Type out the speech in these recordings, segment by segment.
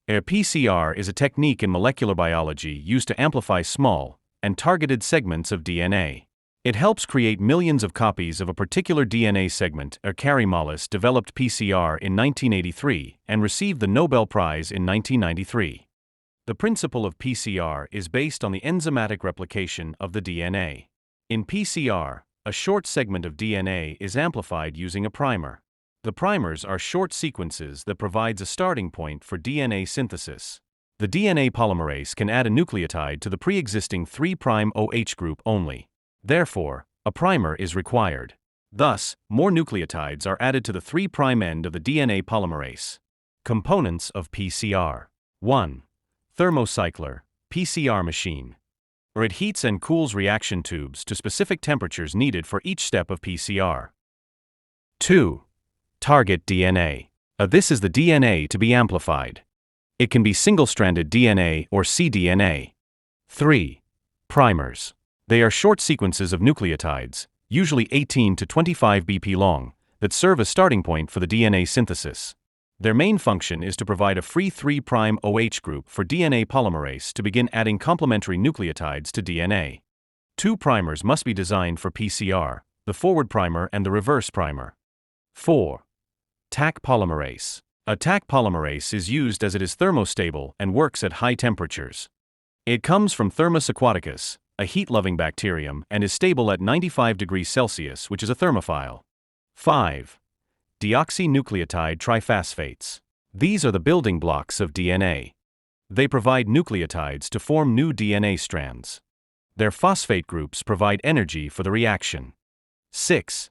A PCR is a technique in molecular biology used to amplify small and targeted segments of DNA. It helps create millions of copies of a particular DNA segment. Kary Mullis developed PCR in 1983 and received the Nobel Prize in 1993. The principle of PCR is based on the enzymatic replication of the DNA. In PCR, a short segment of DNA is amplified using a primer. The primers are short sequences that provides a starting point for DNA synthesis. The DNA polymerase can add a nucleotide to the pre-existing 3' OH group only. Therefore, a primer is required. Thus, more nucleotides are added to the 3' end of the DNA polymerase. Components of PCR. 1. Thermocycler, PCR machine. It heats and cools reaction tubes to specific temperatures needed for each step of PCR. 2. Target DNA. This is the DNA to be amplified. It can be single-stranded DNA or cDNA. 3. Primers. They are short sequences of nucleotides, usually 18 to 25 BP long, that serve as starting point for the DNA synthesis. Their main function is to provide a free 3' OH group for DNA polymerase to begin adding complementary nucleotides to DNA. 2 primers must be designed for PCR, the forward primer and the reverse primer. 4. Taq polymerase. A Taq polymerase is used as it is thermostable and works at high temperatures. It comes from Thermus aquaticus, a heat-loving bacterium, and is stable at 95 degrees Celsius, which is a thermophile. 5. Deoxynucleotide triphosphates. These are the building blocks of DNA. They provide nucleotides to form new DNA strands. Their phosphate groups provide energy for the reaction. 6.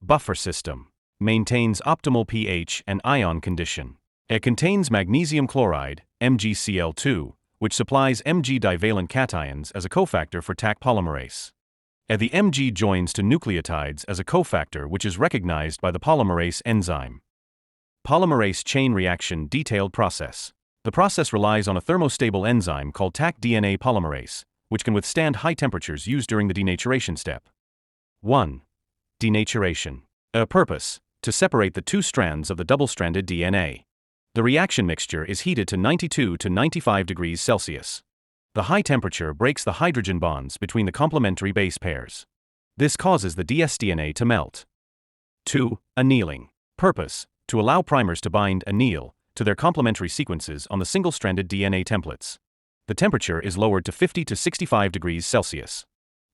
Buffer system. Maintains optimal pH and ion condition. It contains magnesium chloride, MgCl2, which supplies Mg divalent cations as a cofactor for Taq polymerase. The Mg joins to nucleotides as a cofactor which is recognized by the polymerase enzyme. Polymerase chain reaction detailed process. The process relies on a thermostable enzyme called Taq DNA polymerase, which can withstand high temperatures used during the denaturation step. 1. Denaturation. A purpose: to separate the 2 strands of the double-stranded DNA. The reaction mixture is heated to 92 to 95 degrees Celsius. The high temperature breaks the hydrogen bonds between the complementary base pairs. This causes the dsDNA to melt. 2. Annealing. Purpose: to allow primers to bind anneal to their complementary sequences on the single-stranded DNA templates. The temperature is lowered to 50 to 65 degrees Celsius.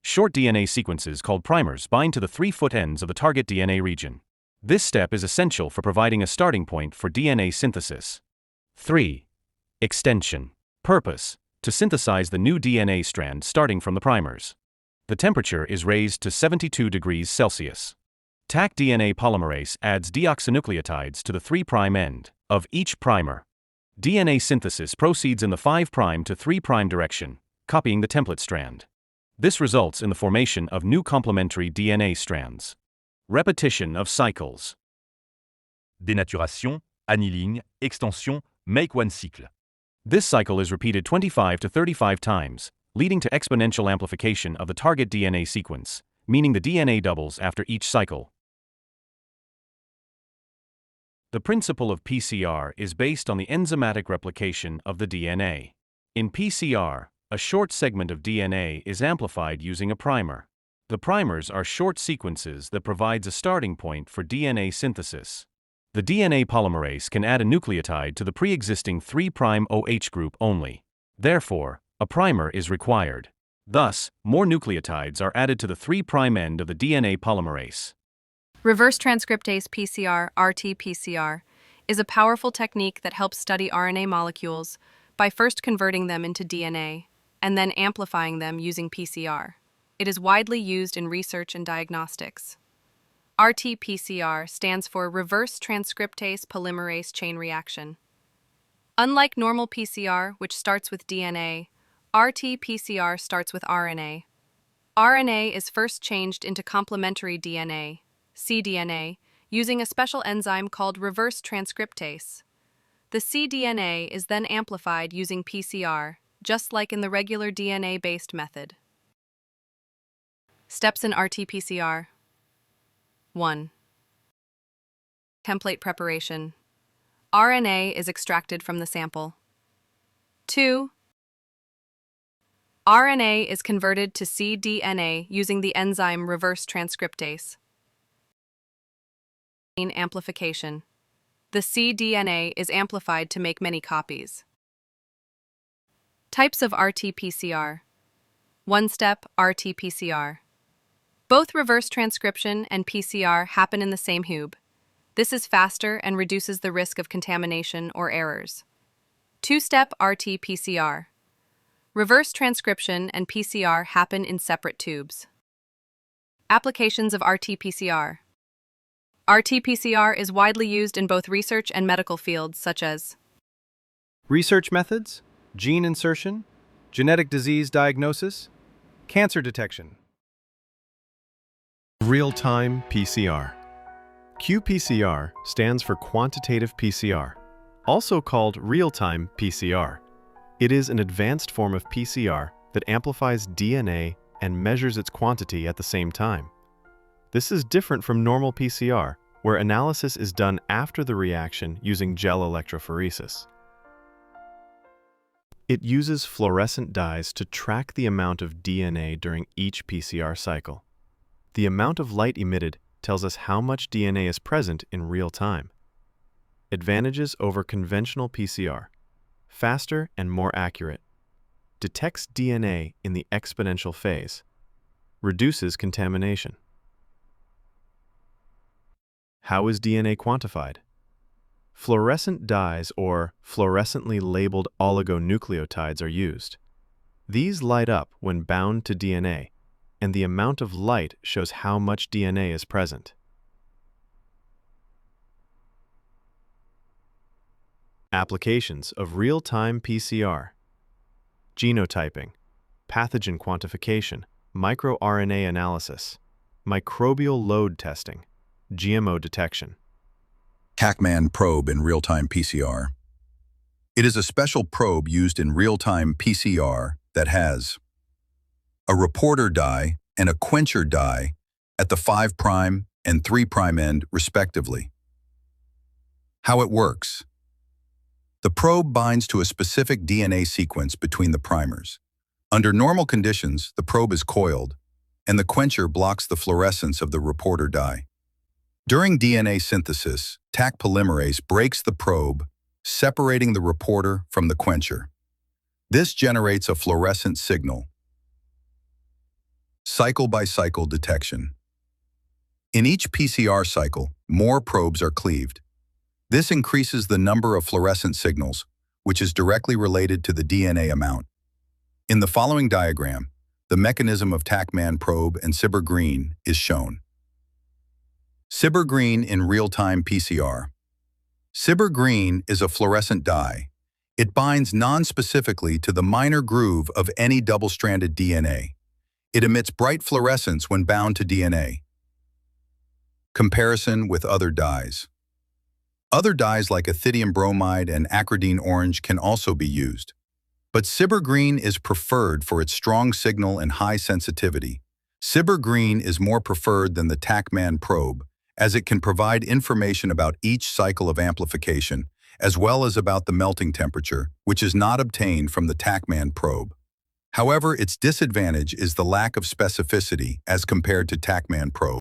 Short DNA sequences called primers bind to the 3 foot ends of the target DNA region. This step is essential for providing a starting point for DNA synthesis. 3. Extension. Purpose: to synthesize the new DNA strand starting from the primers. The temperature is raised to 72 degrees Celsius. Taq DNA polymerase adds deoxynucleotides to the 3' end of each primer. DNA synthesis proceeds in the 5' to 3' direction, copying the template strand. This results in the formation of new complementary DNA strands. Repetition of cycles. Dénaturation, annealing, extension, make one cycle. This cycle is repeated 25 to 35 times, leading to exponential amplification of the target DNA sequence, meaning the DNA doubles after each cycle. The principle of PCR is based on the enzymatic replication of the DNA. In PCR, a short segment of DNA is amplified using a primer. The primers are short sequences that provides a starting point for DNA synthesis. The DNA polymerase can add a nucleotide to the pre-existing 3' OH group only. Therefore, a primer is required. Thus, more nucleotides are added to the 3' end of the DNA polymerase. Reverse transcriptase PCR, RT-PCR, is a powerful technique that helps study RNA molecules by first converting them into DNA and then amplifying them using PCR. It is widely used in research and diagnostics. RT-PCR stands for Reverse Transcriptase Polymerase Chain Reaction. Unlike normal PCR, which starts with DNA, RT-PCR starts with RNA. RNA is first changed into complementary DNA, cDNA, using a special enzyme called reverse transcriptase. The cDNA is then amplified using PCR, just like in the regular DNA-based method. Steps in RT-PCR. 1. Template preparation. RNA is extracted from the sample. 2. RNA is converted to cDNA using the enzyme reverse transcriptase. Amplification. The cDNA is amplified to make many copies. Types of RT-PCR. One-step RT-PCR. Both reverse transcription and PCR happen in the same hub. This is faster and reduces the risk of contamination or errors. Two-step RT-PCR. Reverse transcription and PCR happen in separate tubes. Applications of RT-PCR. RT-PCR is widely used in both research and medical fields such as research methods, gene insertion, genetic disease diagnosis, cancer detection. Real-time PCR. qPCR stands for quantitative PCR, also called real-time PCR. It is an advanced form of PCR that amplifies DNA and measures its quantity at the same time. This is different from normal PCR, where analysis is done after the reaction using gel electrophoresis. It uses fluorescent dyes to track the amount of DNA during each PCR cycle. The amount of light emitted tells us how much DNA is present in real time. Advantages over conventional PCR: faster and more accurate, detects DNA in the exponential phase, reduces contamination. How is DNA quantified? Fluorescent dyes or fluorescently labeled oligonucleotides are used. These light up when bound to DNA, and the amount of light shows how much DNA is present. Applications of real-time PCR: genotyping, pathogen quantification, microRNA analysis, microbial load testing, GMO detection. TaqMan Probe in real-time PCR. It is a special probe used in real-time PCR that has a reporter dye and a quencher dye at the 5' and 3' end, respectively. How it works. The probe binds to a specific DNA sequence between the primers. Under normal conditions, the probe is coiled, and the quencher blocks the fluorescence of the reporter dye. During DNA synthesis, Taq polymerase breaks the probe, separating the reporter from the quencher. This generates a fluorescent signal. Cycle-by-cycle detection. In each PCR cycle, more probes are cleaved. This increases the number of fluorescent signals, which is directly related to the DNA amount. In the following diagram, the mechanism of TaqMan Probe and SYBR Green is shown. SYBR Green in real-time PCR. SYBR Green is a fluorescent dye. It binds non-specifically to the minor groove of any double-stranded DNA. It emits bright fluorescence when bound to DNA. Comparison with other dyes. Other dyes like ethidium bromide and acridine orange can also be used. But SYBR Green is preferred for its strong signal and high sensitivity. SYBR Green is more preferred than the TaqMan Probe, as it can provide information about each cycle of amplification, as well as about the melting temperature, which is not obtained from the TaqMan Probe. However, its disadvantage is the lack of specificity as compared to TaqMan Probe.